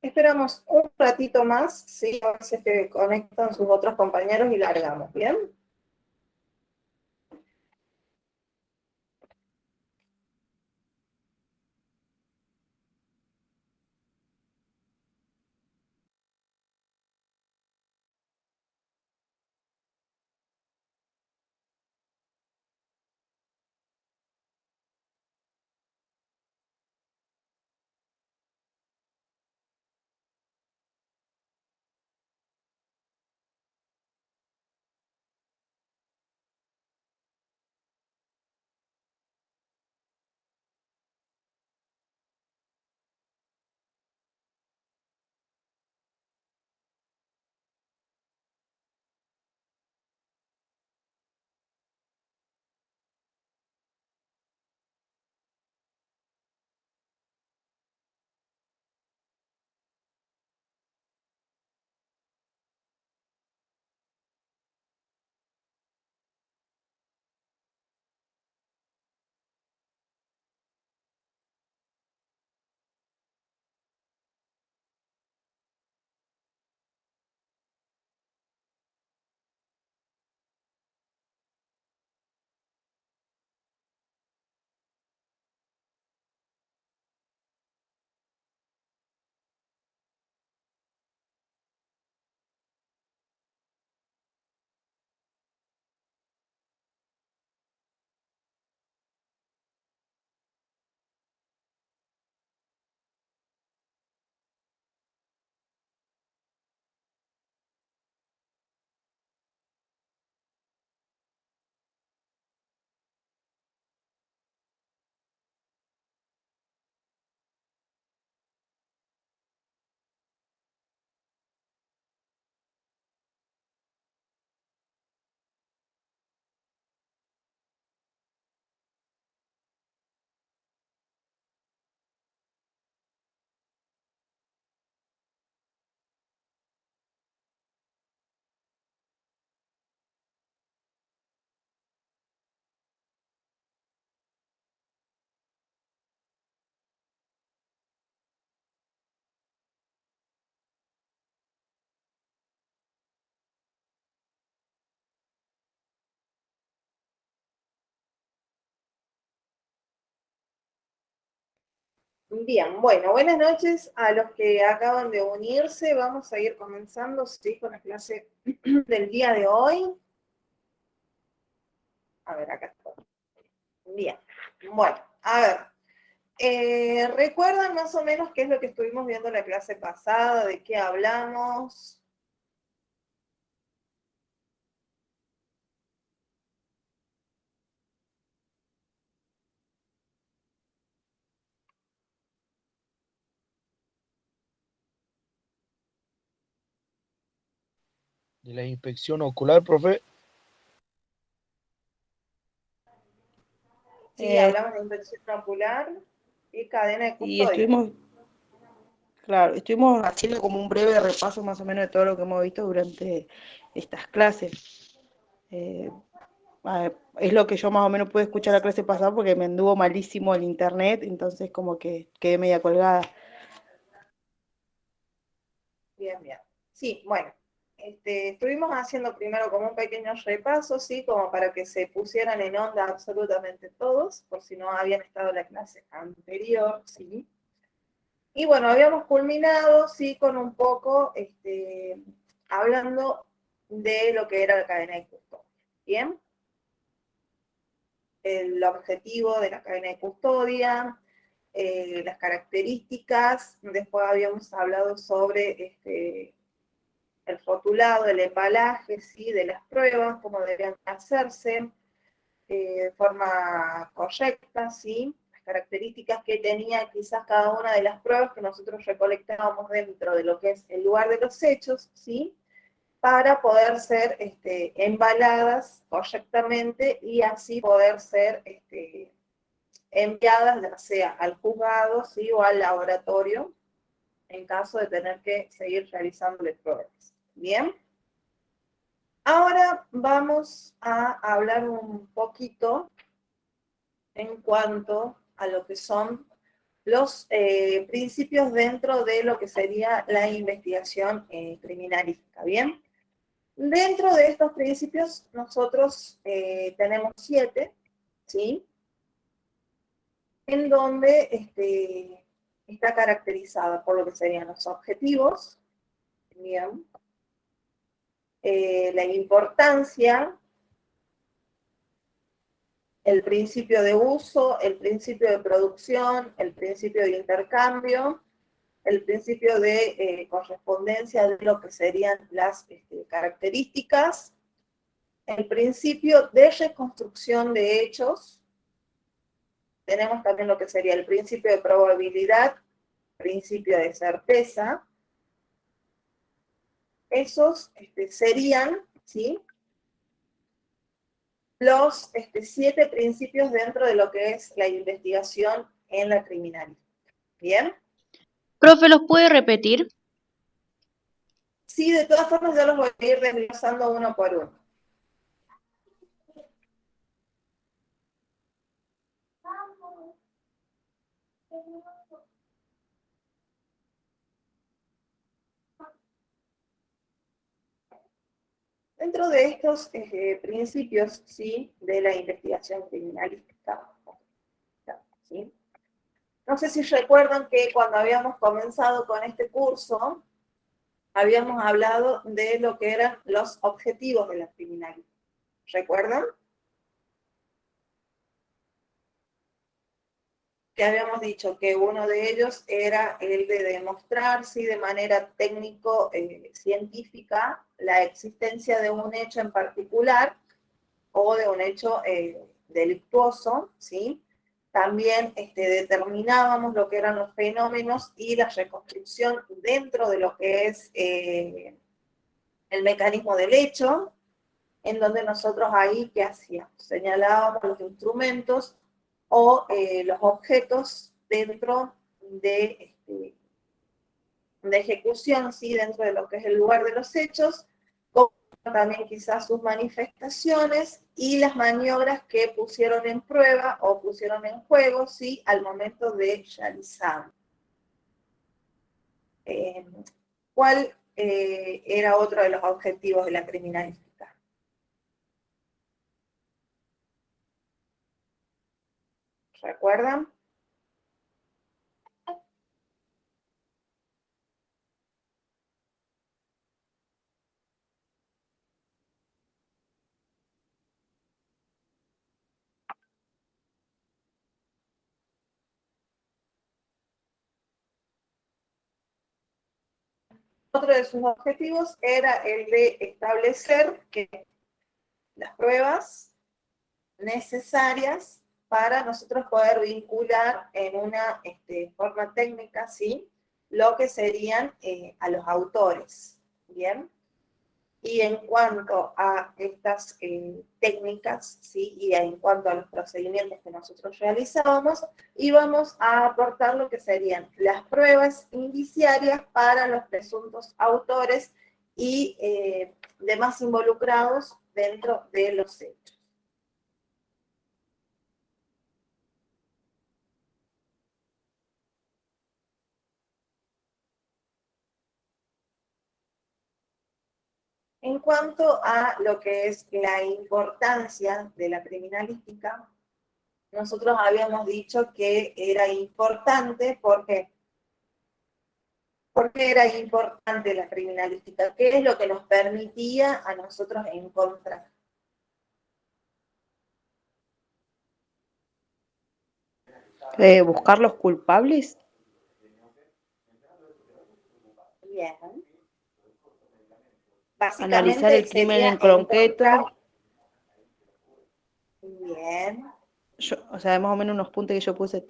Esperamos un ratito más, ¿sí? A ver si es que conectan sus otros compañeros y largamos, ¿bien? Bien, bueno, buenas noches a los que acaban de unirse. Vamos a ir comenzando, sí, con la clase del día de hoy. A ver, acá está. Bien, bueno, a ver. ¿Recuerdan más o menos qué es lo que estuvimos viendo la clase pasada? ¿De qué hablamos? De la inspección ocular, profe. Sí, Eh, hablamos de inspección ocular y cadena de y custodia. estuvimos haciendo como un breve repaso más o menos de todo lo que hemos visto durante estas clases. Eh, es lo que yo más o menos pude escuchar la clase pasada porque me anduvo malísimo el internet, entonces como que quedé media colgada. Bien, bien. Sí, bueno, estuvimos haciendo primero como un pequeño repaso, sí, como para que se pusieran en onda absolutamente todos, por si no habían estado en la clase anterior, sí. Y bueno, habíamos culminado, sí, con un poco, hablando de lo que era la cadena de custodia. Bien, el objetivo de la cadena de custodia, las características, después habíamos hablado sobre el rotulado, el embalaje, ¿sí? De las pruebas, cómo deberían hacerse de forma correcta, ¿sí? Las características que tenía quizás cada una de las pruebas que nosotros recolectábamos dentro de lo que es el lugar de los hechos, ¿sí? Para poder ser embaladas correctamente y así poder ser enviadas ya sea al juzgado, ¿sí? O al laboratorio en caso de tener que seguir realizándole pruebas. Bien. Ahora vamos a hablar un poquito en cuanto a lo que son los principios dentro de lo que sería la investigación criminalística, ¿bien? Dentro de estos principios nosotros tenemos 7, ¿sí? En donde está caracterizada por lo que serían los objetivos, bien, la importancia, el principio de uso, el principio de producción, el principio de intercambio, el principio de correspondencia de lo que serían las características, el principio de reconstrucción de hechos, tenemos también lo que sería el principio de probabilidad, principio de certeza. Esos serían, ¿sí?, los 7 principios dentro de lo que es la investigación en la criminalística. ¿Bien? Profe, ¿los puede repetir? Sí, de todas formas yo los voy a ir desglosando uno por uno. Dentro de estos principios, ¿sí?, de la investigación criminalística, ¿sí?, no sé si recuerdan que cuando habíamos comenzado con este curso, habíamos hablado de lo que eran los objetivos de la criminalística. ¿Recuerdan? Que habíamos dicho que uno de ellos era el de demostrar, sí, de manera técnico-científica la existencia de un hecho en particular o de un hecho delictuoso, ¿sí? También determinábamos lo que eran los fenómenos y la reconstrucción dentro de lo que es el mecanismo del hecho, en donde nosotros ahí, ¿qué hacíamos? Señalábamos los instrumentos o los objetos dentro de ejecución, ¿sí?, dentro de lo que es el lugar de los hechos, como también quizás sus manifestaciones y las maniobras que pusieron en prueba o pusieron en juego, ¿sí?, al momento de realizar. ¿Cuál era otro de los objetivos de la criminalística? ¿Recuerdan? Otro de sus objetivos era el de establecer que las pruebas necesarias para nosotros poder vincular en una forma técnica, ¿sí?, lo que serían a los autores, ¿bien? Y en cuanto a estas técnicas, ¿sí?, y en cuanto a los procedimientos que nosotros realizábamos, íbamos a aportar lo que serían las pruebas indiciarias para los presuntos autores y demás involucrados dentro de los hechos. En cuanto a lo que es la importancia de la criminalística, nosotros habíamos dicho que era importante, ¿por qué? ¿Por qué era importante la criminalística? ¿Qué es lo que nos permitía a nosotros encontrar? Buscar los culpables. Bien. Analizar el Básicamente crimen sería en concreto. encontrar. Bien. O sea, más o menos unos puntos que yo puse.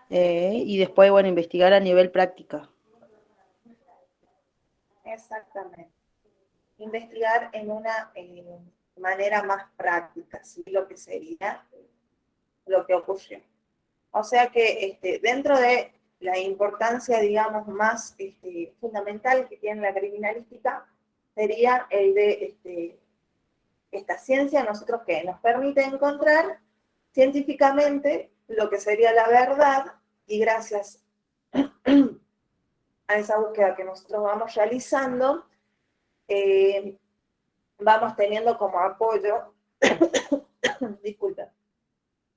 Y después, bueno, investigar a nivel práctica. Exactamente. Investigar en una manera más práctica, ¿sí?, lo que sería lo que ocurrió. O sea que dentro de la importancia, digamos, más fundamental que tiene la criminalística, sería el de esta ciencia, nosotros que nos permite encontrar científicamente lo que sería la verdad y gracias a esa búsqueda que nosotros vamos realizando, vamos teniendo como apoyo, disculpa,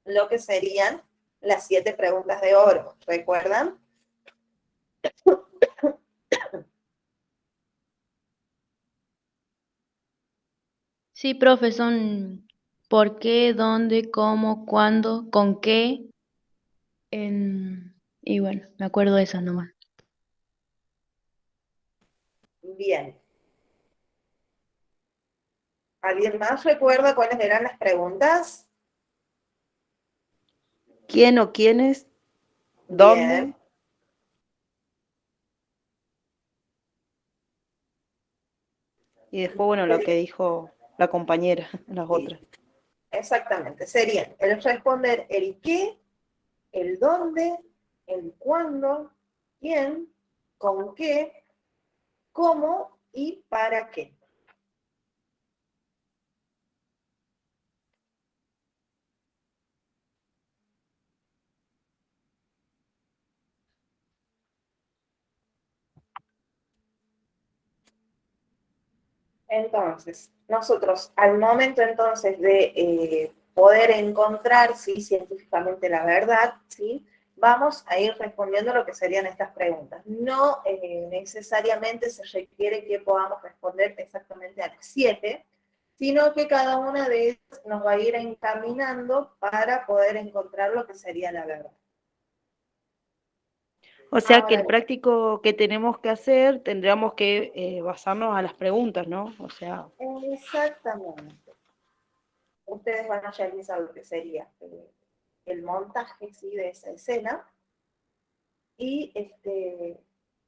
lo que serían las 7 preguntas de oro, ¿recuerdan? Sí, profe, son por qué, dónde, cómo, cuándo, con qué. Y bueno, me acuerdo de esas nomás. Bien. ¿Alguien más recuerda cuáles eran las preguntas? ¿Quién o quiénes? Bien, ¿Dónde? Y después, bueno, lo que dijo la compañera, las sí, otras. exactamente. Serían el responder el qué, el dónde, el cuándo, quién, con qué, cómo y para qué. Entonces, nosotros al momento entonces de poder encontrar, ¿sí?, científicamente la verdad, ¿sí?, vamos a ir respondiendo lo que serían estas preguntas. No necesariamente se requiere que podamos responder exactamente a las 7, sino que cada una de ellas nos va a ir encaminando para poder encontrar lo que sería la verdad. O sea que Ahora el práctico que tenemos que hacer, tendríamos que basarnos a las preguntas, ¿no? O sea, bien, exactamente. Ustedes van a realizar lo que sería el montaje, ¿sí?, de esa escena, y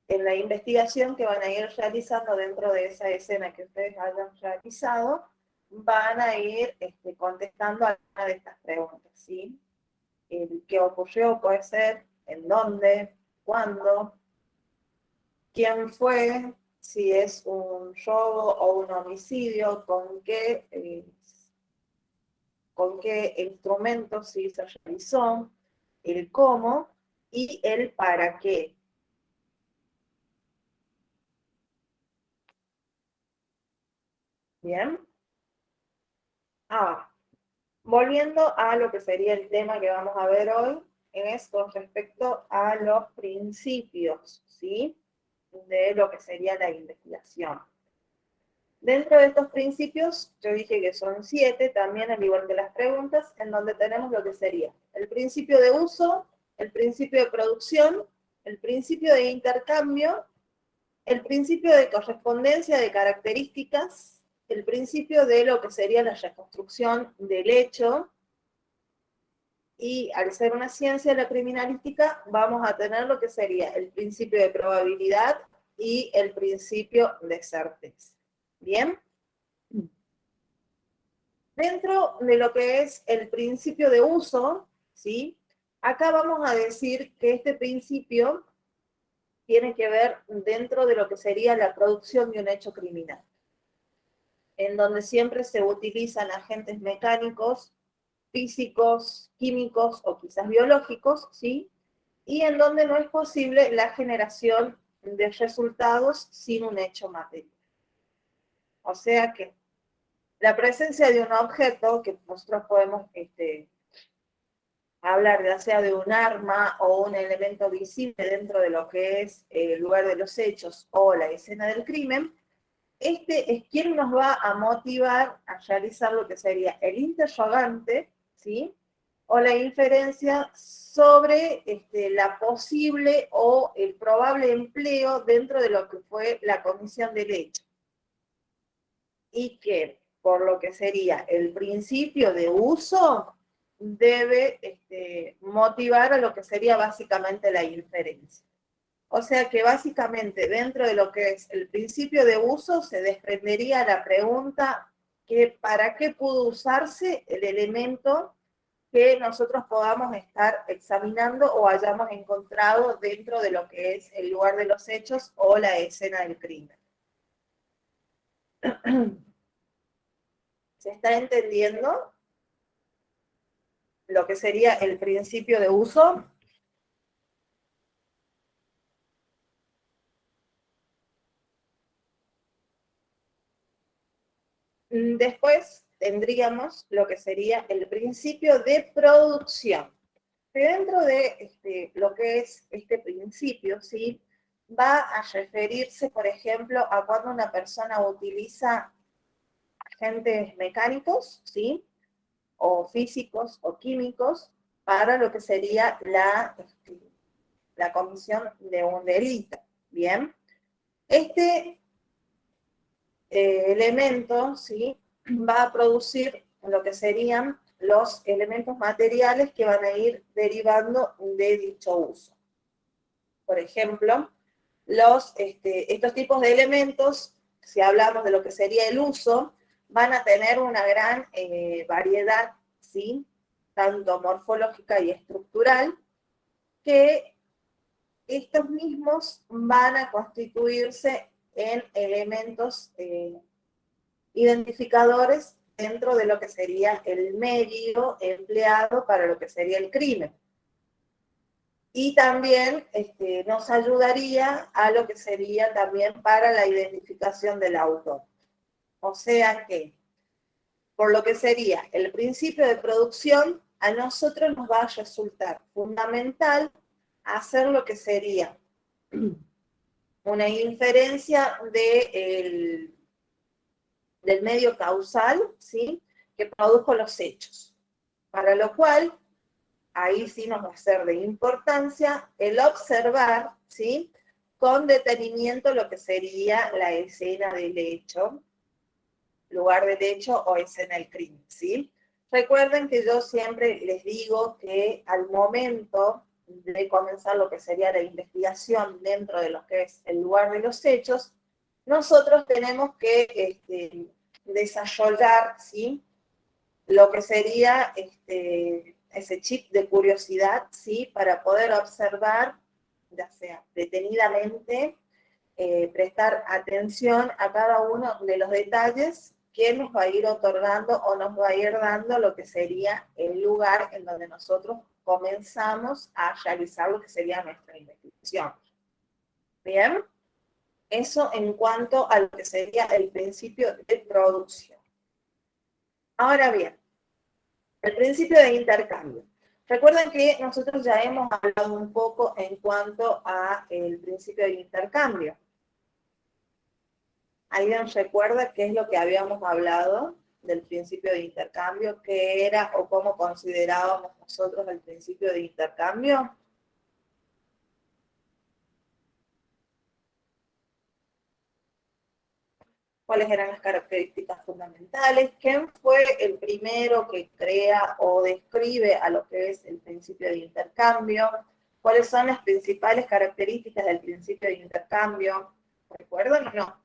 en la investigación que van a ir realizando dentro de esa escena que ustedes hayan realizado, van a ir contestando alguna de estas preguntas, ¿sí? El qué ocurrió puede ser, en dónde, cuándo, quién fue, si es un robo o un homicidio, con qué instrumentos sí se realizó, el cómo y el para qué. Bien. Ah, volviendo a lo que sería el tema que vamos a ver hoy, es con respecto a los principios, ¿sí?, de lo que sería la investigación. Dentro de estos principios, yo dije que son 7, también al igual que las preguntas, en donde tenemos lo que sería el principio de uso, el principio de producción, el principio de intercambio, el principio de correspondencia de características, el principio de lo que sería la reconstrucción del hecho, y al ser una ciencia de la criminalística, vamos a tener lo que sería el principio de probabilidad y el principio de certeza. ¿Bien? Dentro de lo que es el principio de uso, ¿sí?, acá vamos a decir que este principio tiene que ver dentro de lo que sería la producción de un hecho criminal, en donde siempre se utilizan agentes mecánicos, físicos, químicos o quizás biológicos, ¿sí?, y en donde no es posible la generación de resultados sin un hecho material. O sea que la presencia de un objeto que nosotros podemos hablar ya sea de un arma o un elemento visible dentro de lo que es el lugar de los hechos o la escena del crimen, este es quien nos va a motivar a realizar lo que sería el interrogante, ¿sí?, o la inferencia sobre la posible o el probable empleo dentro de lo que fue la comisión del hecho. Y que, por lo que sería el principio de uso, debe motivar a lo que sería básicamente la inferencia. O sea que básicamente dentro de lo que es el principio de uso se desprendería la pregunta que para qué pudo usarse el elemento que nosotros podamos estar examinando o hayamos encontrado dentro de lo que es el lugar de los hechos o la escena del crimen. ¿Se está entendiendo lo que sería el principio de uso? Después tendríamos lo que sería el principio de producción. Que dentro de lo que es este principio, ¿sí? Va a referirse, por ejemplo, a cuando una persona utiliza agentes mecánicos, ¿sí? O físicos o químicos para lo que sería la comisión de un delito. Bien, este elemento, ¿sí? Va a producir lo que serían los elementos materiales que van a ir derivando de dicho uso. Por ejemplo, estos tipos de elementos, si hablamos de lo que sería el uso, van a tener una gran variedad, ¿sí? Tanto morfológica y estructural, que estos mismos van a constituirse en elementos identificadores dentro de lo que sería el medio empleado para lo que sería el crimen. Y también nos ayudaría a lo que sería también para la identificación del autor. O sea que, por lo que sería el principio de producción, a nosotros nos va a resultar fundamental hacer lo que sería una inferencia del medio causal, ¿sí? Que produjo los hechos. Para lo cual, ahí sí nos va a ser de importancia el observar, ¿sí? Con detenimiento lo que sería la escena del hecho, lugar del hecho o escena del crimen, ¿sí? Recuerden que yo siempre les digo que al momento de comenzar lo que sería la investigación dentro de lo que es el lugar de los hechos, nosotros tenemos que desarrollar, ¿sí? Lo que sería ese chip de curiosidad, ¿sí? Para poder observar, ya sea detenidamente, prestar atención a cada uno de los detalles que nos va a ir otorgando o nos va a ir dando lo que sería el lugar en donde nosotros comenzamos a realizar lo que sería nuestra investigación. Bien, eso en cuanto a lo que sería el principio de producción. Ahora bien, el principio de intercambio. Recuerden que nosotros ya hemos hablado un poco en cuanto a el principio de intercambio. ¿Alguien recuerda qué es lo que habíamos hablado del principio de intercambio? ¿Qué era o cómo considerábamos nosotros el principio de intercambio? ¿Cuáles eran las características fundamentales? ¿Quién fue el primero que crea o describe a lo que es el principio de intercambio? ¿Cuáles son las principales características del principio de intercambio? ¿Recuerdan o no?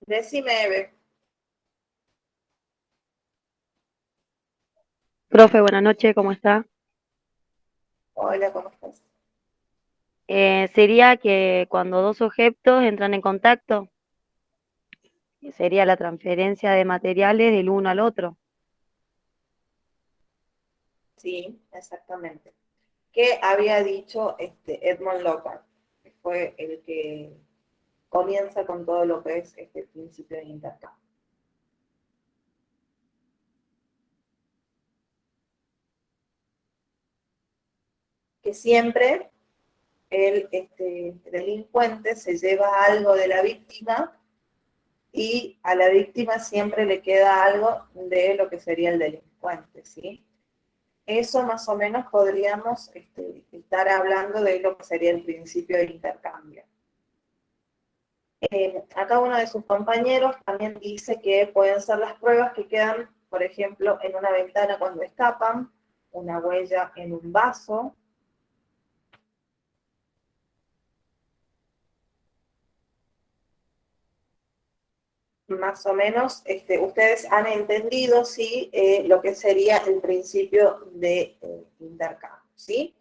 Decime, Eve. Profe, buenas noches, ¿cómo está? Hola, ¿cómo estás? Sería que cuando dos objetos entran en contacto, sería la transferencia de materiales del uno al otro. Sí, exactamente. ¿Qué había dicho Edmond Locard? Que fue el que comienza con todo lo que es este principio de intercambio. Que siempre el delincuente se lleva algo de la víctima y a la víctima siempre le queda algo de lo que sería el delincuente, ¿sí? Eso más o menos podríamos estar hablando de lo que sería el principio de intercambio. Acá uno de sus compañeros también dice que pueden ser las pruebas que quedan, por ejemplo, en una ventana cuando escapan, una huella en un vaso. más o menos ustedes han entendido, ¿sí? Lo que sería el principio de intercambio, ¿sí?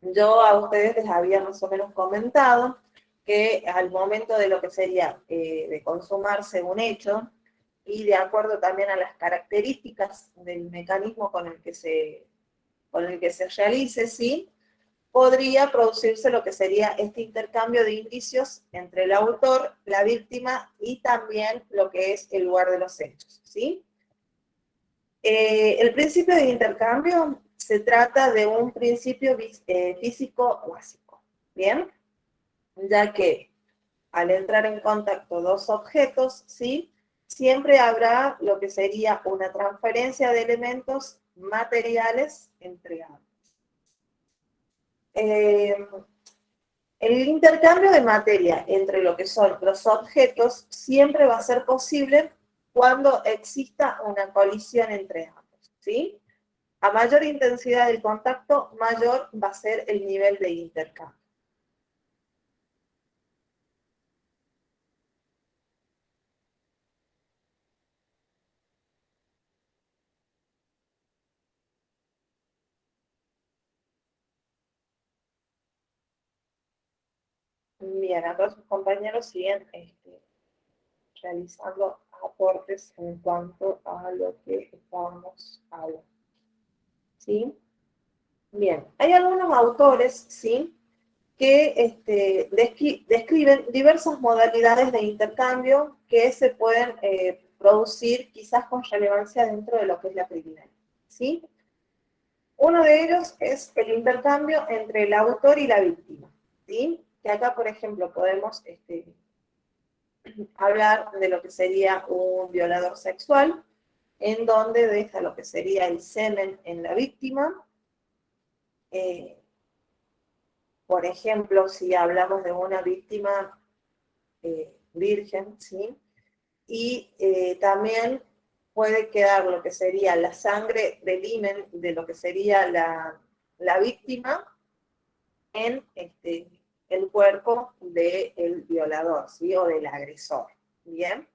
Yo a ustedes les había más o menos comentado que al momento de lo que sería de consumarse un hecho, y de acuerdo también a las características del mecanismo con el que se realice, ¿sí? Podría producirse lo que sería este intercambio de indicios entre el autor, la víctima y también lo que es el lugar de los hechos, ¿sí? El principio de intercambio se trata de un principio físico básico, ¿bien? Ya que al entrar en contacto dos objetos, ¿sí? Siempre habrá lo que sería una transferencia de elementos materiales entre ambos. El intercambio de materia entre lo que son los objetos siempre va a ser posible cuando exista una colisión entre ambos, ¿sí? A mayor intensidad del contacto, mayor va a ser el nivel de intercambio. Bien, acá sus compañeros siguen realizando aportes en cuanto a lo que estábamos hablando, ¿sí? Bien, hay algunos autores, ¿sí? Que describen diversas modalidades de intercambio que se pueden producir quizás con relevancia dentro de lo que es la criminalidad, ¿sí? Uno de ellos es el intercambio entre el autor y la víctima, ¿sí? Que acá, por ejemplo, podemos hablar de lo que sería un violador sexual, en donde deja lo que sería el semen en la víctima. Por ejemplo, si hablamos de una víctima virgen, ¿sí? Y también puede quedar lo que sería la sangre del himen de lo que sería la víctima en el cuerpo del violador, ¿sí? O del agresor, ¿bien?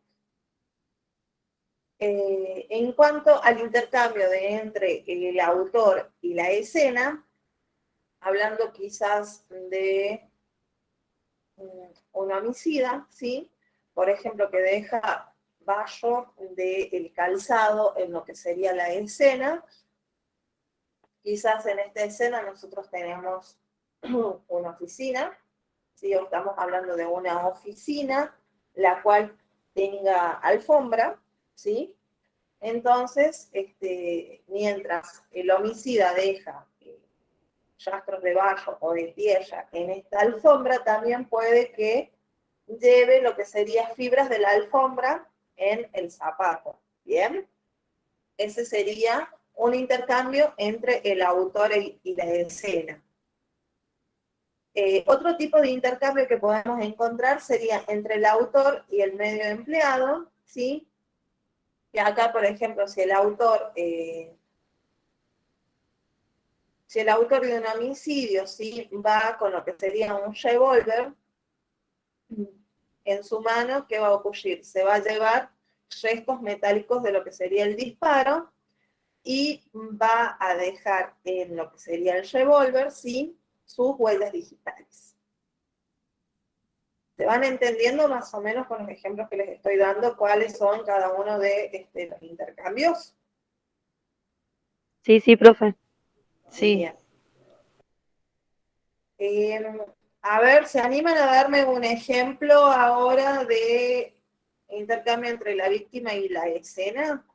En cuanto al intercambio entre el autor y la escena, hablando quizás de un homicida, ¿sí? Por ejemplo, que deja barro del calzado en lo que sería la escena. Quizás en esta escena nosotros tenemos una oficina, ¿sí? O estamos hablando de una oficina, la cual tenga alfombra, ¿sí? Entonces, mientras el homicida deja rastros de barro o de tierra en esta alfombra, también puede que lleve lo que serían fibras de la alfombra en el zapato, ¿bien? Ese sería un intercambio entre el autor y la escena. Otro tipo de intercambio que podemos encontrar sería entre el autor y el medio empleado, ¿sí? Que acá, por ejemplo, si el autor de un homicidio, ¿sí? Va con lo que sería un revólver en su mano, ¿qué va a ocurrir? Se va a llevar restos metálicos de lo que sería el disparo y va a dejar en lo que sería el revólver, ¿sí? Sus huellas digitales. ¿Se van entendiendo más o menos con los ejemplos que les estoy dando cuáles son cada uno de los intercambios? Sí, sí, profe. Sí. Bien. A ver, ¿se animan a darme un ejemplo ahora de intercambio entre la víctima y la escena?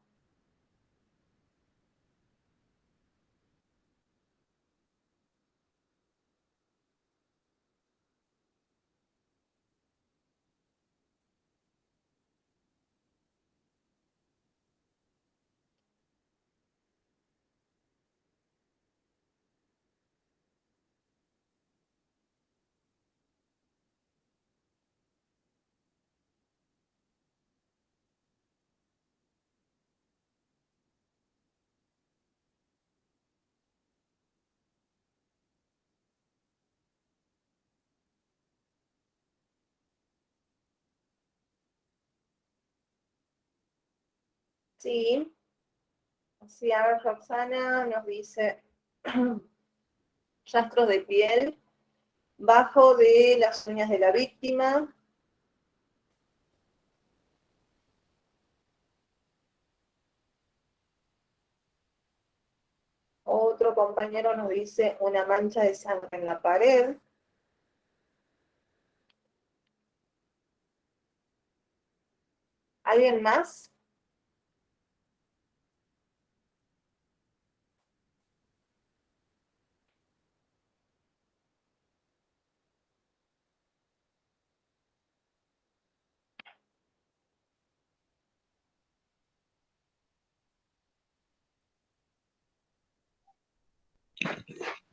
Sí, sí, a ver, Roxana nos dice rastros de piel bajo de las uñas de la víctima. Otro compañero nos dice una mancha de sangre en la pared. ¿Alguien más?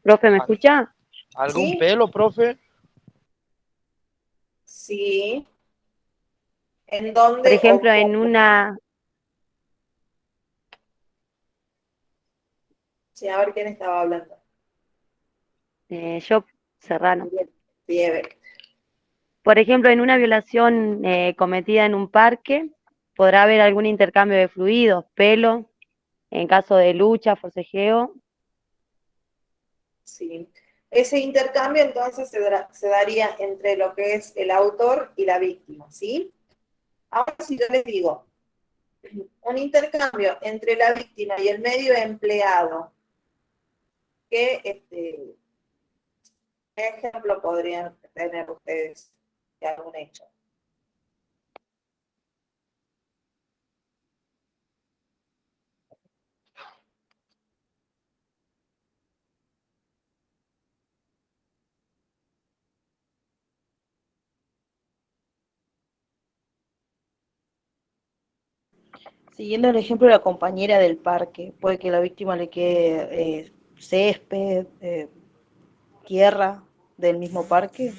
Profe, ¿me escucha? ¿Algún ¿Sí? pelo, profe? Sí. ¿En Por dónde o ejemplo, en cómo? una, Sí, a ver quién estaba hablando. yo, Serrano. Fiebre. Por ejemplo, en una violación cometida en un parque, podrá haber algún intercambio de fluidos, pelo, en caso de lucha, forcejeo. Sí. Ese intercambio entonces se daría entre lo que es el autor y la víctima, ¿sí? Ahora si yo les digo, un intercambio entre la víctima y el medio empleado, ¿qué ejemplo podrían tener ustedes de algún hecho? Siguiendo el ejemplo de la compañera del parque, puede que la víctima le quede césped, tierra del mismo parque.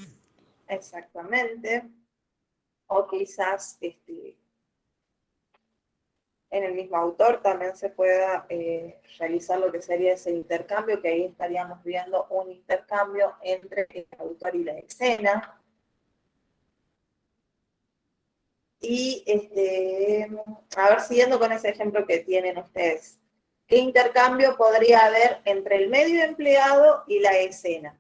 Exactamente. O quizás en el mismo autor también se pueda realizar lo que sería ese intercambio, que ahí estaríamos viendo un intercambio entre el autor y la escena. Y a ver, siguiendo con ese ejemplo que tienen ustedes, ¿qué intercambio podría haber entre el medio empleado y la escena?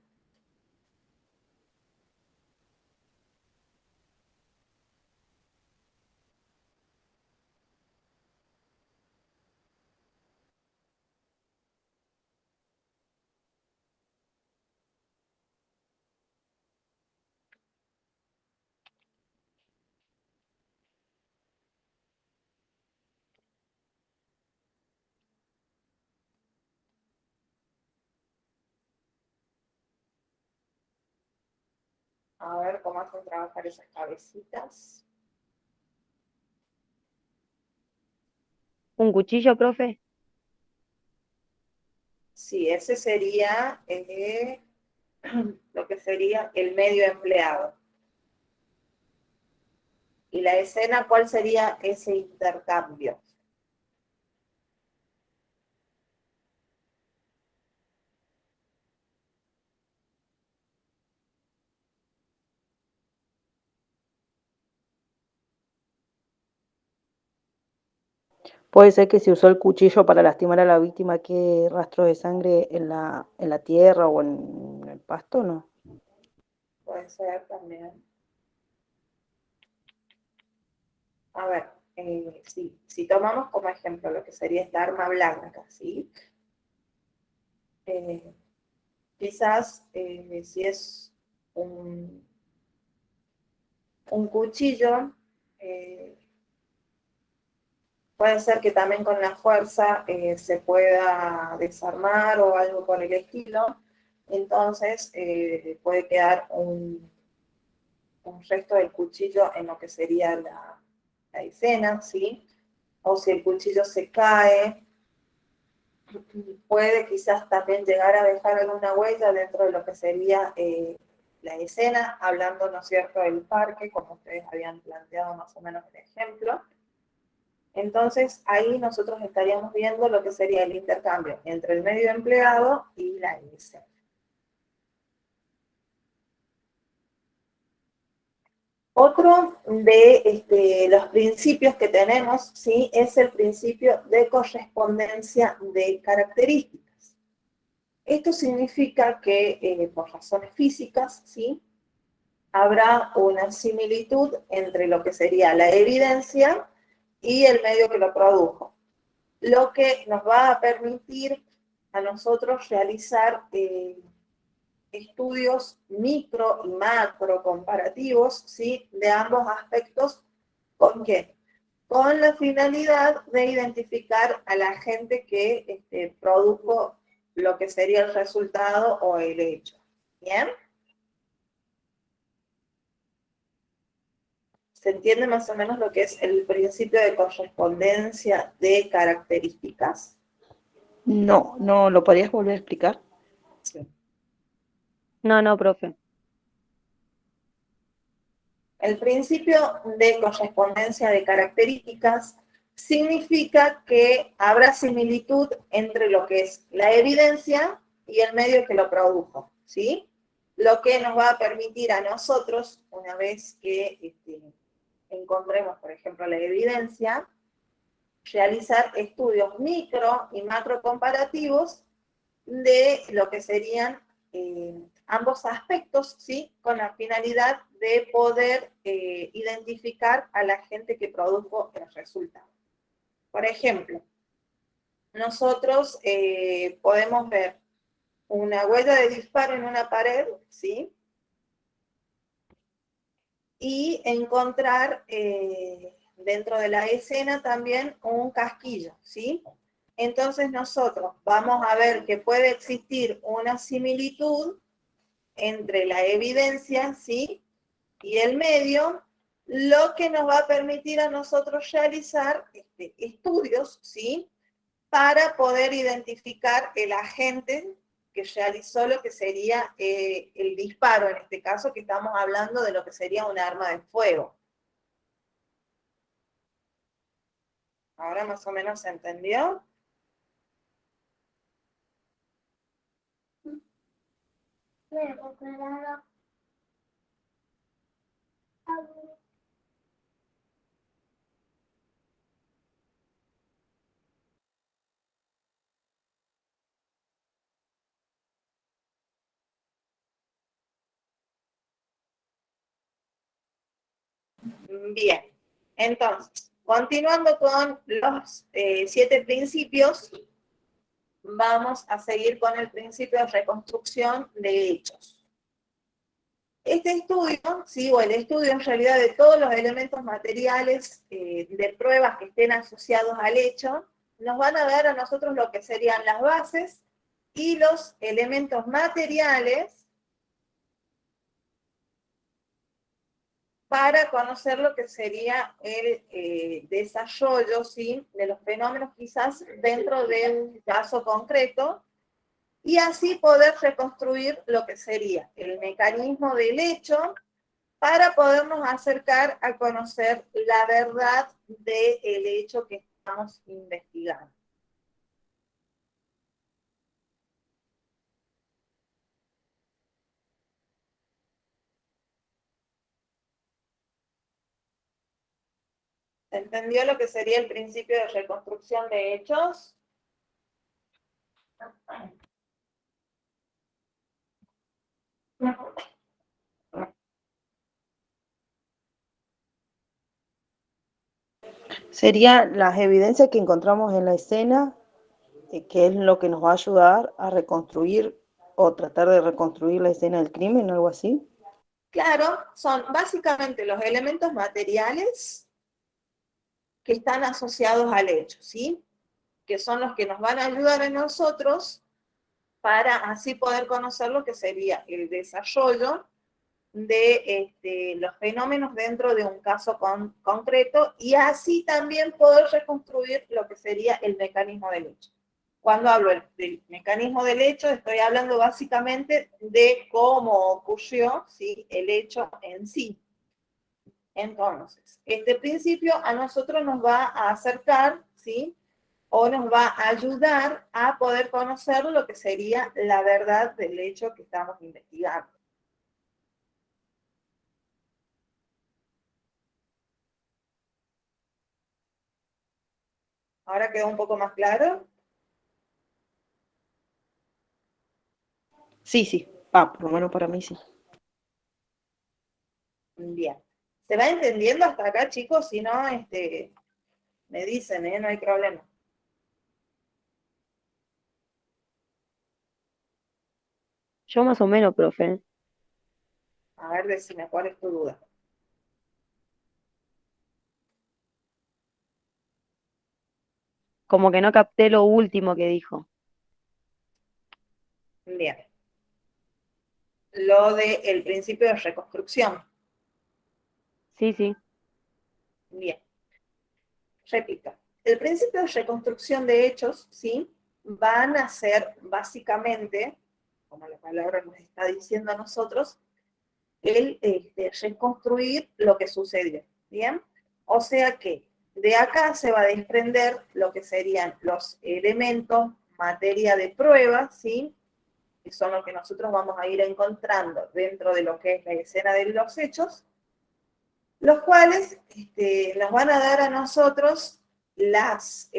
A ver cómo hacen trabajar esas cabecitas. ¿Un cuchillo, profe? Sí, ese sería lo que sería el medio empleado. ¿Y la escena cuál sería ese intercambio? Puede ser que se usó el cuchillo para lastimar a la víctima, que rastros de sangre en la tierra o en el pasto, ¿no? Puede ser también. A ver, si tomamos como ejemplo lo que sería esta arma blanca, ¿sí? Eh, quizás si es un cuchillo, eh, puede ser que también con la fuerza se pueda desarmar o algo por el estilo. Entonces puede quedar un resto del cuchillo en lo que sería la escena, ¿sí? O si el cuchillo se cae, puede quizás también llegar a dejar alguna huella dentro de lo que sería la escena, hablando, ¿no es cierto?, del parque, como ustedes habían planteado más o menos el ejemplo. Entonces, ahí nosotros estaríamos viendo lo que sería el intercambio entre el medio empleado y la escena. Otro de los principios que tenemos, ¿sí? Es el principio de correspondencia de características. Esto significa que por razones físicas, ¿sí? Habrá una similitud entre lo que sería la evidencia y el medio que lo produjo, lo que nos va a permitir a nosotros realizar estudios micro y macro comparativos, ¿sí? De ambos aspectos. ¿Con qué? Con la finalidad de identificar a la gente que produjo lo que sería el resultado o el hecho. ¿Bien? ¿Se entiende más o menos lo que es el principio de correspondencia de características? No, no, ¿lo podrías volver a explicar? Sí. No, profe. El principio de correspondencia de características significa que habrá similitud entre lo que es la evidencia y el medio que lo produjo, ¿sí? Lo que nos va a permitir a nosotros, una vez que encontremos, por ejemplo, la evidencia, realizar estudios micro y macro comparativos de lo que serían ambos aspectos, ¿sí? Con la finalidad de poder identificar a la gente que produjo el resultado. Por ejemplo, nosotros podemos ver una huella de disparo en una pared, ¿sí? Y encontrar dentro de la escena también un casquillo, ¿sí? Entonces nosotros vamos a ver que puede existir una similitud entre la evidencia, ¿sí? Y el medio, lo que nos va a permitir a nosotros realizar estudios, ¿sí? Para poder identificar el agente que realizó lo que sería el disparo, en este caso que estamos hablando de lo que sería un arma de fuego. Ahora más o menos se entendió. Bien, entonces, continuando con los 7 principios, vamos a seguir con el principio de reconstrucción de hechos. Este estudio, ¿sí? O el estudio en realidad de todos los elementos materiales de pruebas que estén asociados al hecho, nos van a dar a nosotros lo que serían las bases y los elementos materiales para conocer lo que sería el desarrollo, ¿sí? De los fenómenos quizás dentro de un caso concreto, y así poder reconstruir lo que sería el mecanismo del hecho para podernos acercar a conocer la verdad del hecho que estamos investigando. ¿Se entendió lo que sería el principio de reconstrucción de hechos? Serían las evidencias que encontramos en la escena, que es lo que nos va a ayudar a reconstruir o tratar de reconstruir la escena del crimen, algo así. Claro, son básicamente los elementos materiales que están asociados al hecho, ¿sí? Que son los que nos van a ayudar a nosotros para así poder conocer lo que sería el desarrollo de los fenómenos dentro de un caso concreto y así también poder reconstruir lo que sería el mecanismo del hecho. Cuando hablo del mecanismo del hecho, estoy hablando básicamente de cómo ocurrió, ¿sí? El hecho en sí. Entonces, este principio a nosotros nos va a acercar, ¿sí? O nos va a ayudar a poder conocer lo que sería la verdad del hecho que estamos investigando. ¿Ahora quedó un poco más claro? Sí, sí. Por lo menos para mí sí. Bien. ¿Se va entendiendo hasta acá, chicos? Si no, me dicen, no hay problema. Yo más o menos, profe. A ver, decime, ¿cuál es tu duda? Como que no capté lo último que dijo. Bien. Lo del principio de reconstrucción. Sí, sí. Bien. Repito. El principio de reconstrucción de hechos, ¿sí? Van a ser básicamente, como la palabra nos está diciendo a nosotros, el reconstruir lo que sucedió. ¿Bien? O sea que de acá se va a desprender lo que serían los elementos, materia de prueba, ¿sí? Que son lo que nosotros vamos a ir encontrando dentro de lo que es la escena de los hechos, los cuales nos van a dar a nosotros las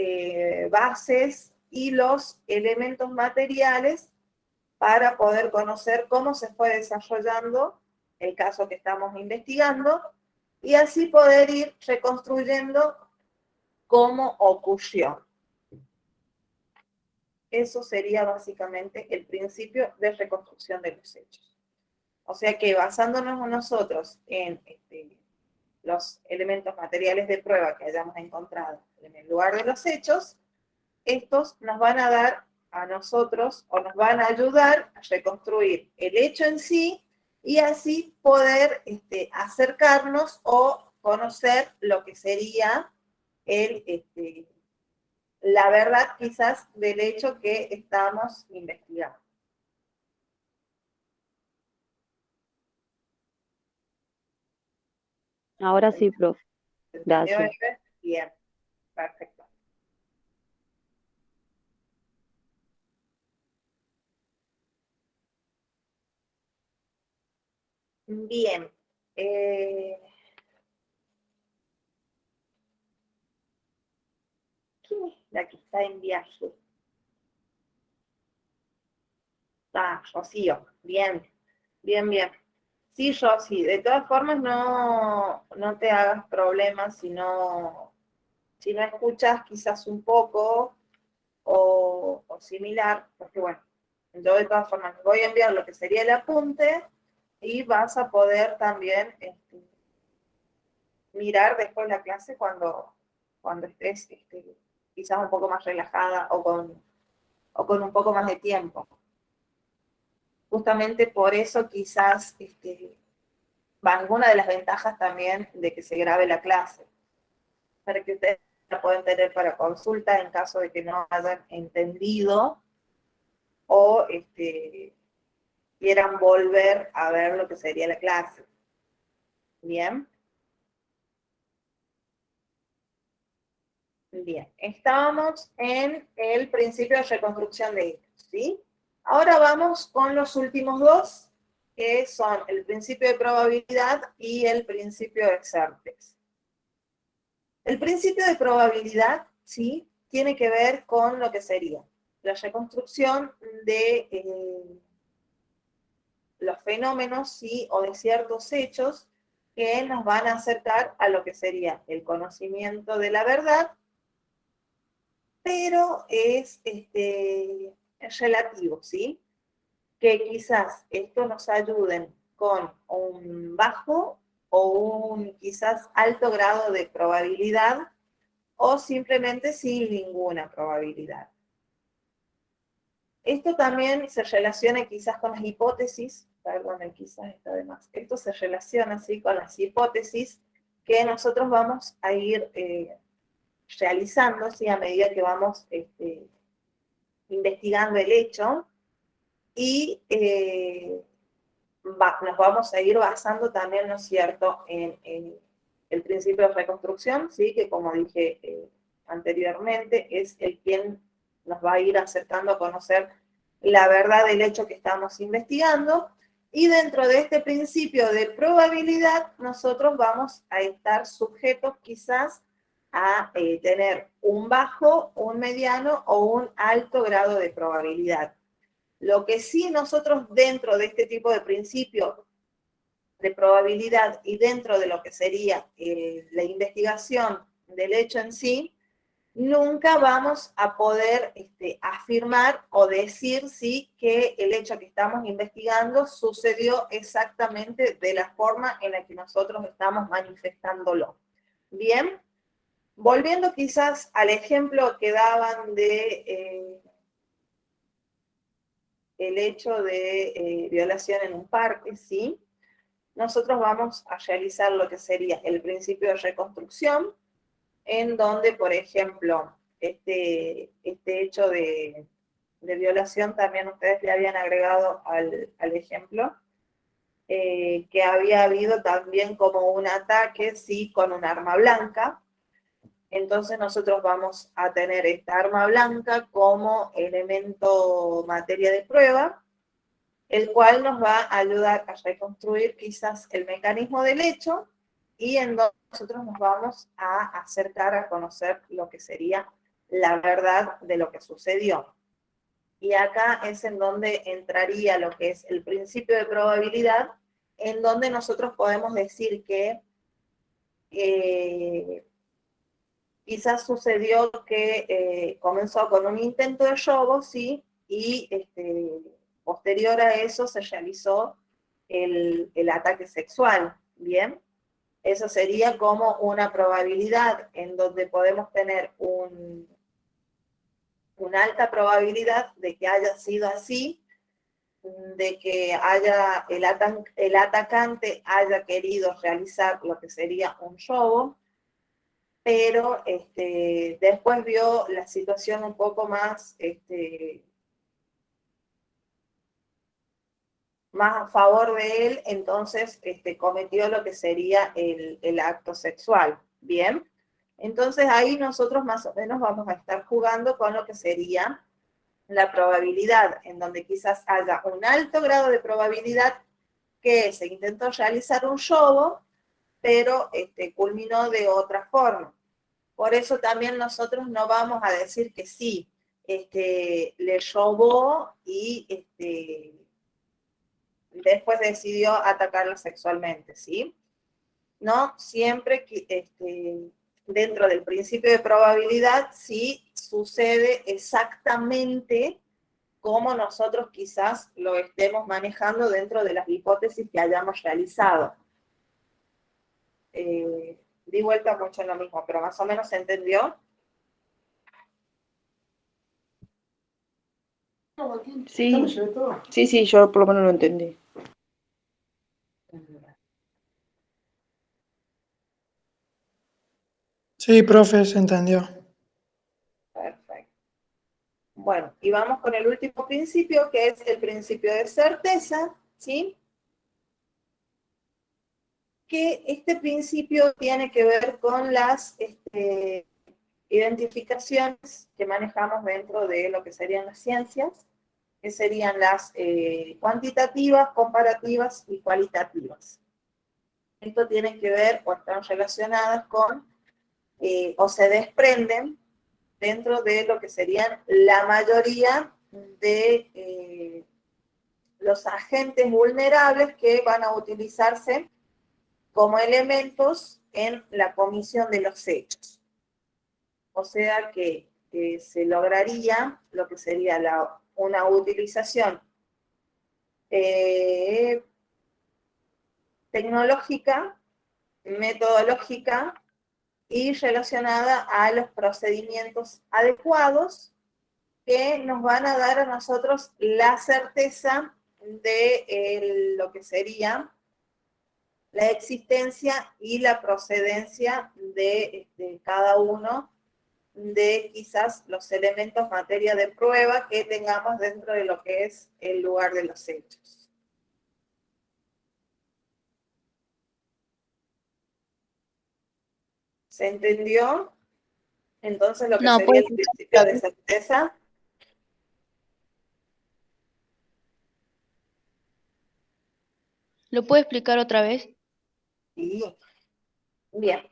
bases y los elementos materiales para poder conocer cómo se fue desarrollando el caso que estamos investigando y así poder ir reconstruyendo cómo ocurrió. Eso sería básicamente el principio de reconstrucción de los hechos. O sea que basándonos nosotros en los elementos materiales de prueba que hayamos encontrado en el lugar de los hechos, estos nos van a dar a nosotros o nos van a ayudar a reconstruir el hecho en sí y así poder acercarnos o conocer lo que sería la verdad quizás del hecho que estamos investigando. Ahora sí, profe. ¿Se entendió, Gracias. Eve? Bien, perfecto. Bien. ¿Quién es la que está en viaje? Rocío. Bien, bien, bien. Sí, Rosy, de todas formas no te hagas problemas si no escuchas quizás un poco o similar, porque bueno, yo de todas formas te voy a enviar lo que sería el apunte y vas a poder también mirar después la clase cuando estés quizás un poco más relajada o con un poco más de tiempo. Justamente por eso quizás va alguna de las ventajas también de que se grabe la clase, para que ustedes la puedan tener para consulta en caso de que no hayan entendido o quieran volver a ver lo que sería la clase. Bien. Bien, estábamos en el principio de reconstrucción de hechos, ¿sí? Ahora vamos con los últimos dos, que son el principio de probabilidad y el principio de certeza. El principio de probabilidad, ¿sí? Tiene que ver con lo que sería la reconstrucción de los fenómenos, ¿sí? O de ciertos hechos que nos van a acercar a lo que sería el conocimiento de la verdad, pero es relativo, ¿sí? Que quizás esto nos ayuden con un bajo o un quizás alto grado de probabilidad o simplemente sin ninguna probabilidad. Esto también se relaciona quizás con las hipótesis, perdón, quizás está de más. Esto se relaciona así con las hipótesis que nosotros vamos a ir realizando, ¿sí? A medida que vamos investigando el hecho y nos vamos a ir basando también, ¿no es cierto?, en el principio de reconstrucción, ¿sí? Que como dije anteriormente, es el quien nos va a ir acercando a conocer la verdad del hecho que estamos investigando. Y dentro de este principio de probabilidad, nosotros vamos a estar sujetos quizás a tener un bajo, un mediano o un alto grado de probabilidad. Lo que sí nosotros dentro de este tipo de principios de probabilidad y dentro de lo que sería la investigación del hecho en sí, nunca vamos a poder afirmar o decir sí que el hecho que estamos investigando sucedió exactamente de la forma en la que nosotros estamos manifestándolo. Bien, volviendo quizás al ejemplo que daban de el hecho de violación en un parque, ¿sí? Nosotros vamos a realizar lo que sería el principio de reconstrucción, en donde, por ejemplo, este hecho de violación también ustedes le habían agregado al ejemplo, que había habido también como un ataque, sí, con un arma blanca. Entonces nosotros vamos a tener esta arma blanca como elemento materia de prueba, el cual nos va a ayudar a reconstruir quizás el mecanismo del hecho y en donde nosotros nos vamos a acercar a conocer lo que sería la verdad de lo que sucedió. Y acá es en donde entraría lo que es el principio de probabilidad, en donde nosotros podemos decir que quizás sucedió que comenzó con un intento de robo, ¿sí? Y posterior a eso se realizó el ataque sexual, ¿bien? Eso sería como una probabilidad en donde podemos tener una alta probabilidad de que haya sido así, de que el atacante haya querido realizar lo que sería un robo, pero después vio la situación un poco más a favor de él, entonces cometió lo que sería el acto sexual. Bien, entonces ahí nosotros más o menos vamos a estar jugando con lo que sería la probabilidad, en donde quizás haya un alto grado de probabilidad que se intentó realizar un robo, pero culminó de otra forma. Por eso también nosotros no vamos a decir que sí, le robó y después decidió atacarla sexualmente, ¿sí? No siempre dentro del principio de probabilidad sí sucede exactamente como nosotros quizás lo estemos manejando dentro de las hipótesis que hayamos realizado. Di vuelta mucho en lo mismo, pero más o menos se entendió. Sí, sí, yo por lo menos lo entendí. Sí, profe, se entendió. Perfecto. Bueno, y vamos con el último principio, que es el principio de certeza, ¿sí? Que este principio tiene que ver con las identificaciones que manejamos dentro de lo que serían las ciencias, que serían las cuantitativas, comparativas y cualitativas. Esto tiene que ver o están relacionadas con, o se desprenden dentro de lo que serían la mayoría de los agentes vulnerables que van a utilizarse como elementos en la comisión de los hechos. O sea que se lograría lo que sería una utilización tecnológica, metodológica y relacionada a los procedimientos adecuados que nos van a dar a nosotros la certeza de lo que sería la existencia y la procedencia de cada uno de quizás los elementos materia de prueba que tengamos dentro de lo que es el lugar de los hechos. ¿Se entendió? Entonces lo que No, sería pues, el principio de certeza. ¿lo puedo explicar otra vez? Sí. Bien.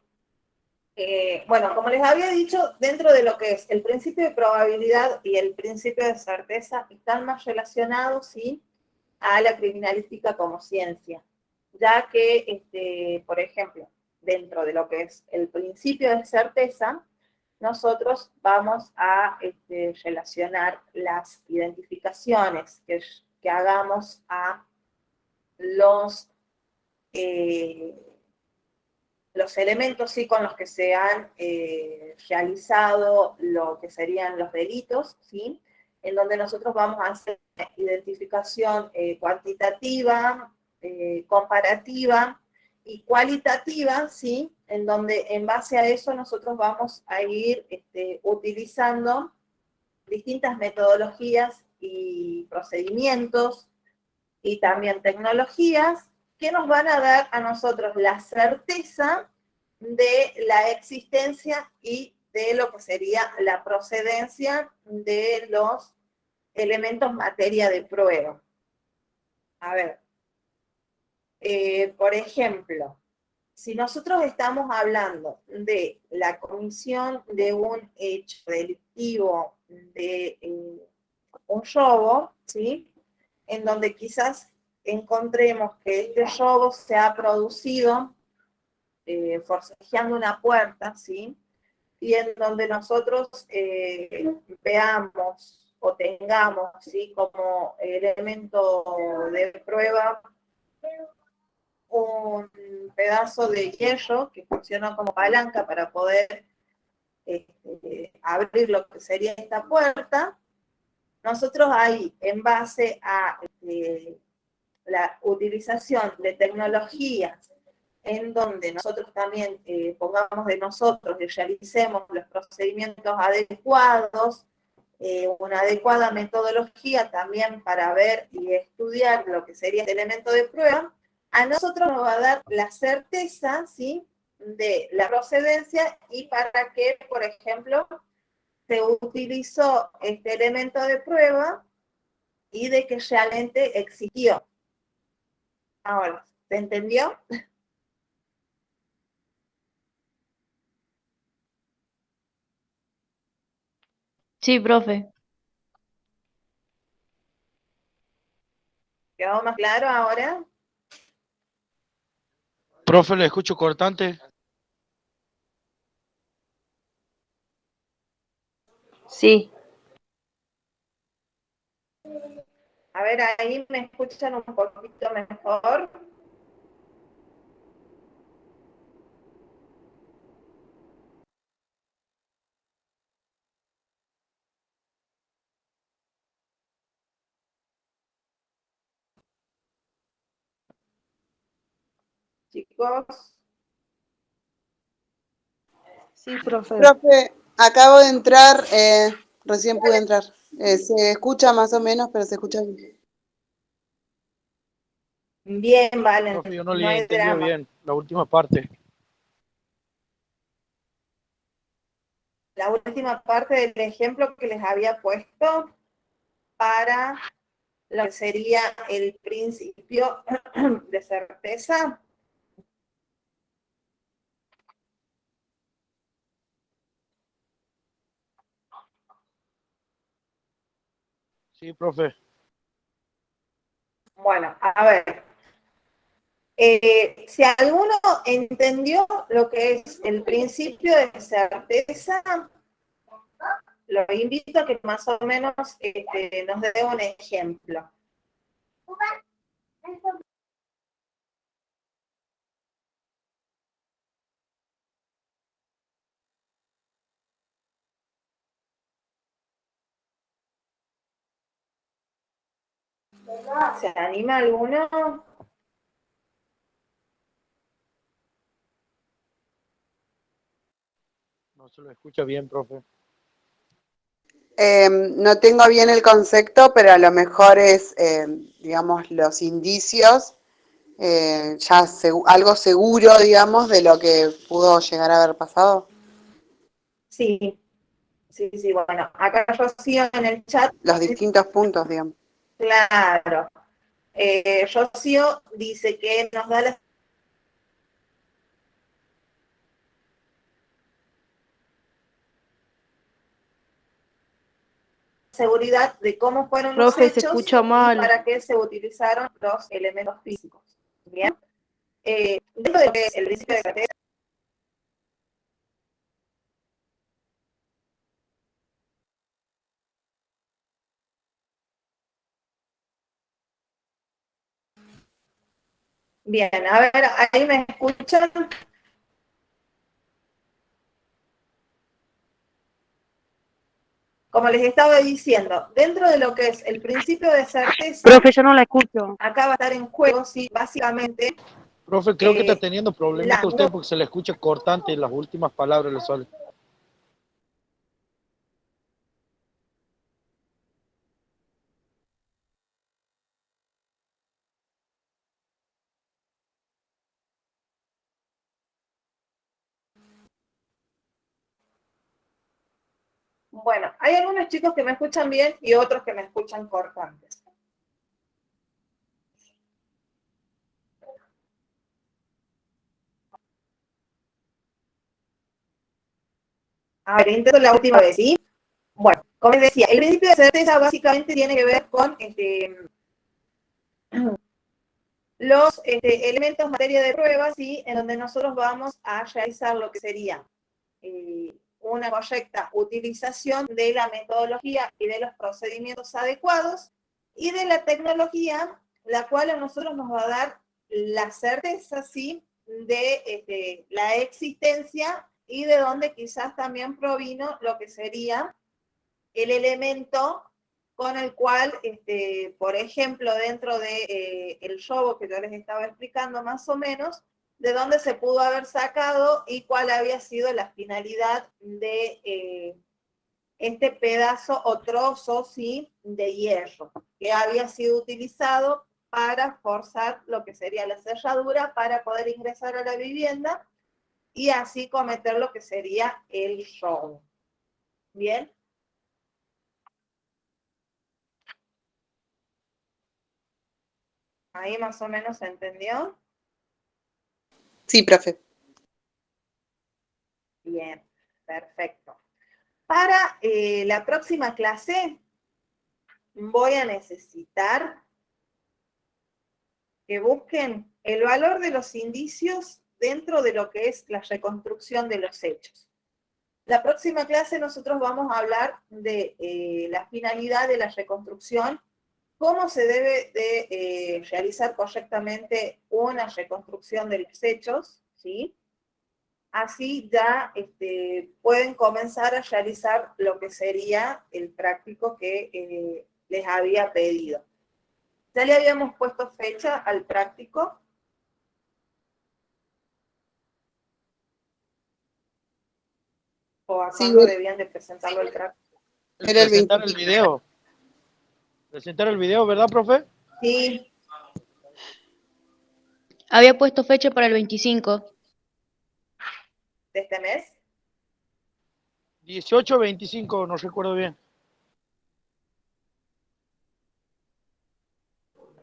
Bueno, como les había dicho, dentro de lo que es el principio de probabilidad y el principio de certeza están más relacionados, ¿sí?, a la criminalística como ciencia, ya que, por ejemplo, dentro de lo que es el principio de certeza, nosotros vamos a relacionar las identificaciones que hagamos a los, eh, los elementos, sí, con los que se han realizado lo que serían los delitos, ¿sí?, en donde nosotros vamos a hacer identificación cuantitativa, comparativa y cualitativa, ¿sí?, en donde en base a eso nosotros vamos a ir utilizando distintas metodologías y procedimientos y también tecnologías que nos van a dar a nosotros la certeza de la existencia y de lo que sería la procedencia de los elementos materia de prueba. A ver, por ejemplo, si nosotros estamos hablando de la comisión de un hecho delictivo de un robo, ¿sí?, en donde quizás encontremos que este robo se ha producido forcejeando una puerta, ¿sí?, y en donde nosotros veamos o tengamos, ¿sí?, como elemento de prueba un pedazo de hierro que funciona como palanca para poder abrir lo que sería esta puerta. Nosotros ahí, en base a la utilización de tecnologías en donde nosotros también pongamos de nosotros y realicemos los procedimientos adecuados, una adecuada metodología también para ver y estudiar lo que sería el elemento de prueba, a nosotros nos va a dar la certeza, ¿sí?, de la procedencia y para qué, por ejemplo, se utilizó este elemento de prueba y de que realmente existió. Ahora, ¿se entendió? Sí, profe. ¿Quedó más claro ahora? Profe, le escucho cortante. Sí, A ver, ahí me escuchan un poquito mejor. Chicos, Sí, profe. Profe, acabo de entrar, recién pude entrar. Se escucha más o menos, pero se escucha bien. bien, Valen, Profe, yo no no le he hay entendido drama. bien la última parte. La última parte del ejemplo que les había puesto para lo que sería el principio de certeza. Sí, profe. Bueno, a ver, si alguno entendió lo que es el principio de certeza, lo invito a que más o menos nos dé un ejemplo. ¿Se anima alguno? No se lo escucha bien, profe. No tengo bien el concepto, pero a lo mejor es, digamos, los indicios, ya algo seguro, digamos, de lo que pudo llegar a haber pasado. Sí, sí, sí, bueno, acá Rocío en el chat, Los distintos puntos, digamos. claro, Rocío dice que nos da la seguridad de cómo fueron los Profe, se hechos escucha y mal. para qué se utilizaron los elementos físicos. Bien. Dentro de lo que es el principio de características, bien, a ver, ahí me escuchan. Como les estaba diciendo, dentro de lo que es el principio de certeza, Profe, yo no la escucho. acá va a estar en juego, sí, básicamente, Profe, creo que está eh, teniendo problemita usted porque se le escucha cortante y las últimas palabras le salen. bueno, hay algunos chicos que me escuchan bien y otros que me escuchan cortantes. A ver, intento la última vez, ¿sí? Bueno, como les decía, el principio de certeza básicamente tiene que ver con los elementos materia de prueba, ¿sí? En donde nosotros vamos a realizar lo que sería una correcta utilización de la metodología y de los procedimientos adecuados y de la tecnología, la cual a nosotros nos va a dar la certeza, ¿sí? De la existencia y de donde quizás también provino lo que sería el elemento con el cual, por ejemplo, dentro de el robo que yo les estaba explicando más o menos, de dónde se pudo haber sacado y cuál había sido la finalidad de este pedazo o trozo, ¿sí? De hierro, que había sido utilizado para forzar lo que sería la cerradura para poder ingresar a la vivienda y así cometer lo que sería el robo. ¿Bien? Ahí más o menos se entendió. Sí, profe. Bien, perfecto. Para la próxima clase voy a necesitar que busquen el valor de los indicios dentro de lo que es la reconstrucción de los hechos. La próxima clase nosotros vamos a hablar de la finalidad de la reconstrucción, cómo se debe de realizar correctamente una reconstrucción de los hechos, ¿sí? Así ya pueden comenzar a realizar lo que sería el práctico que les había pedido. Ya le habíamos puesto fecha al práctico. ¿O a Sí, cuándo debían de presentarlo el práctico? era el Presentar el 25. video. Presentar el video, ¿verdad, profe? Sí, Había puesto fecha para el 25. de este mes. 18 o 25, no recuerdo bien.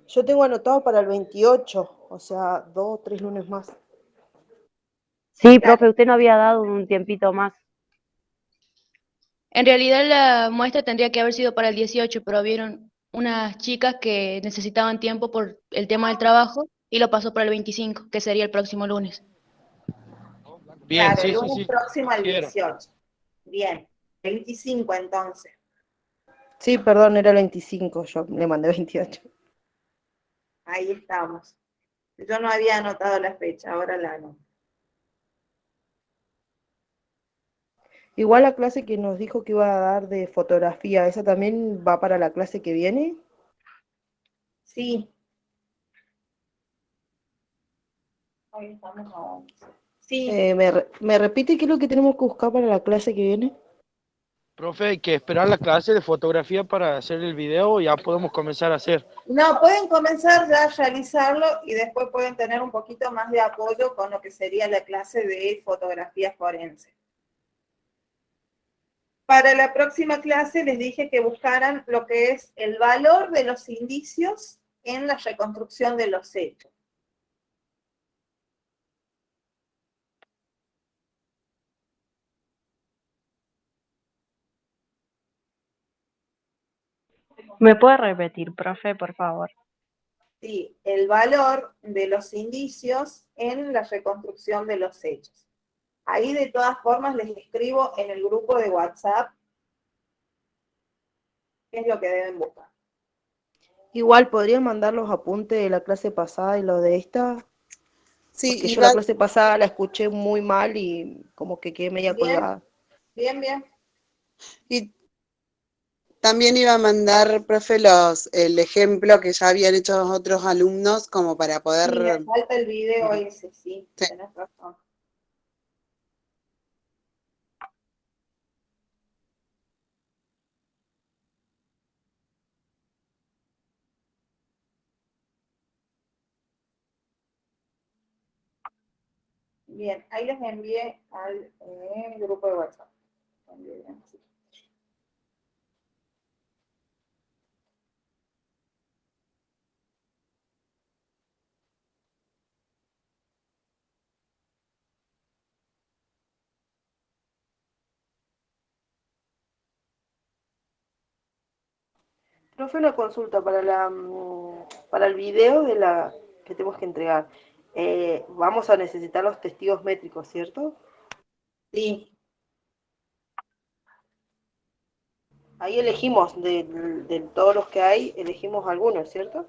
Yo tengo anotado para el 28, o sea, 2 o 3 lunes más. Sí, Claro. profe, usted no había dado un tiempito más. En realidad la muestra tendría que haber sido para el 18, pero vieron unas chicas que necesitaban tiempo por el tema del trabajo y lo pasó para el 25, que sería el próximo lunes. Bien, Claro, el sí, sí, lunes sí. próximo al Sí era. 18. Bien, 25 entonces. Sí, perdón, era el 25, yo le mandé 28. Ahí estamos. Yo no había anotado la fecha, ahora la anoto. Igual la clase que nos dijo que iba a dar de fotografía, ¿esa también va para la clase que viene? Sí. Hoy estamos a 11. Sí, ¿Me repite qué es lo que tenemos que buscar para la clase que viene? Profe, hay que esperar la clase de fotografía para hacer el video y ya podemos comenzar a hacer. no, pueden comenzar ya a realizarlo y después pueden tener un poquito más de apoyo con lo que sería la clase de fotografía forense. Para la próxima clase les dije que buscaran lo que es el valor de los indicios en la reconstrucción de los hechos. ¿Me puede repetir, profe, por favor? Sí, el valor de los indicios en la reconstrucción de los hechos. Ahí de todas formas les escribo en el grupo de WhatsApp qué es lo que deben buscar. Igual podrían mandar los apuntes de la clase pasada y los de esta, Sí, porque yo la clase pasada la escuché muy mal y como que quedé media Bien, colgada. bien, bien. y también iba a mandar, profe, el ejemplo que ya habían hecho otros alumnos como para Sí, me poder... falta el video ese, sí, Sí. tenés razón. Bien, ahí les envié al grupo de WhatsApp. Sí. Profe, una consulta para para el video de la que tenemos que entregar. Vamos a necesitar los testigos métricos, ¿cierto? Sí, Ahí elegimos de todos los que hay, elegimos algunos, ¿cierto?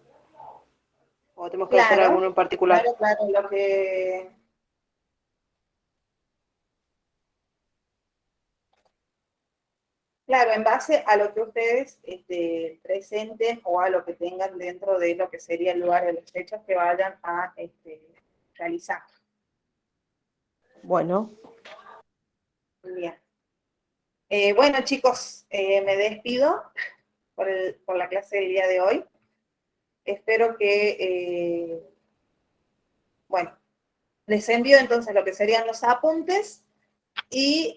¿O tenemos que hacer claro, alguno en particular? claro, lo que... Claro, en base a lo que ustedes presenten o a lo que tengan dentro de lo que sería el lugar de los hechos que vayan a realizar. Bueno, Bien. Bueno, chicos, me despido por la clase del día de hoy. Espero que, bueno, les envío entonces lo que serían los apuntes y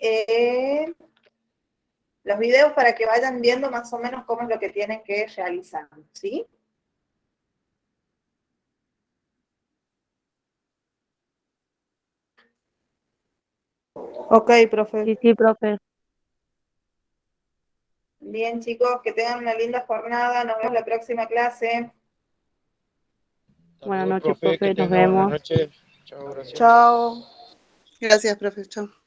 los videos para que vayan viendo más o menos cómo es lo que tienen que realizar, ¿sí? ok, profe. Sí, sí, profe. Bien, chicos, que tengan una linda jornada. Nos vemos en la próxima clase. Hasta Buenas luego, noches, profe, que profe, nos tenga buena vemos. noche. Chao, gracias. Chao. Gracias, profe. Chao.